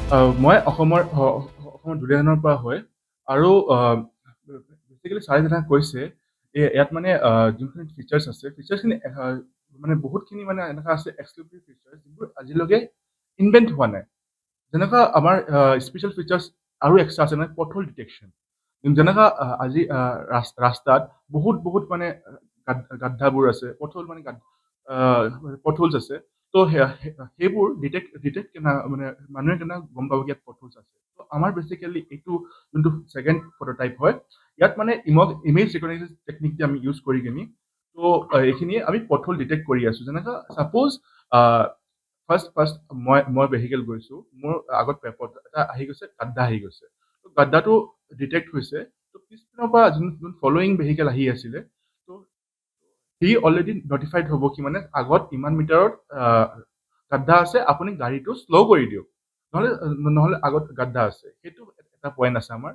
মই অসমৰ দুলীয়াজানৰ পৰা হয় আৰু বেচিকেলি ছাৰে যেনেকৈ কৈছে ইয়াত মানে যোনখিনি ফিচাৰ্ছ আছে ফিচাৰ্ছখিনি মানে বহুতখিনি মানে এনেকুৱা আছে এক্সক্লুচিভ ফিচাৰ্ছ যিবোৰ আজিলৈকে ইনভেণ্ট হোৱা নাই। যেনেকুৱা আমাৰ স্পেচিয়েল ফিচাৰ্ছ আৰু এক্সট্ৰা আছে মানে পথল ডিটেকশ্যন। যেনেকুৱা আজি ৰাস্তাত বহুত মানে গাদ্ধাবোৰ আছে, পথলছ আছে। ত' সেইবোৰ ডিটেক্ট মানে মানুহে কেনে গম পাব ইয়াত পথলছ আছে। ত' আমাৰ বেচিকেলি এইটো যোনটো ছেকেণ্ড প্ৰট'টাইপ হয়, ইয়াত মানে ইমেজ ৰিকগনাইজেশ্যন টেকনিক যে আমি ইউজ কৰি কিনি ত' এইখিনি আমি পথল ডিটেক্ট কৰি আছো। যেনেকা ছাপ'জ ফাৰ্ষ্ট মই ভেহিকেল গৈছো, মোৰ আগত পেপত এটা আহি গৈছে, গাদ্দা আহি গৈছে। ত' গাদ্দাটো ডিটেক্ট হৈছে, ত' পিছপিনৰ পৰা যোন ফল'য়িং ভেহিকেল আহি আছিলে, ত' সি অলৰেডি নটিফাইড হ'ব কি মানে আগত ইমান মিটাৰত গাদ্দা আছে, আপুনি গাড়ীটো শ্ল' কৰি দিয়ক, নহ'লে আগত গাদ্দা আছে। সেইটো এটা পইণ্ট আছে আমাৰ।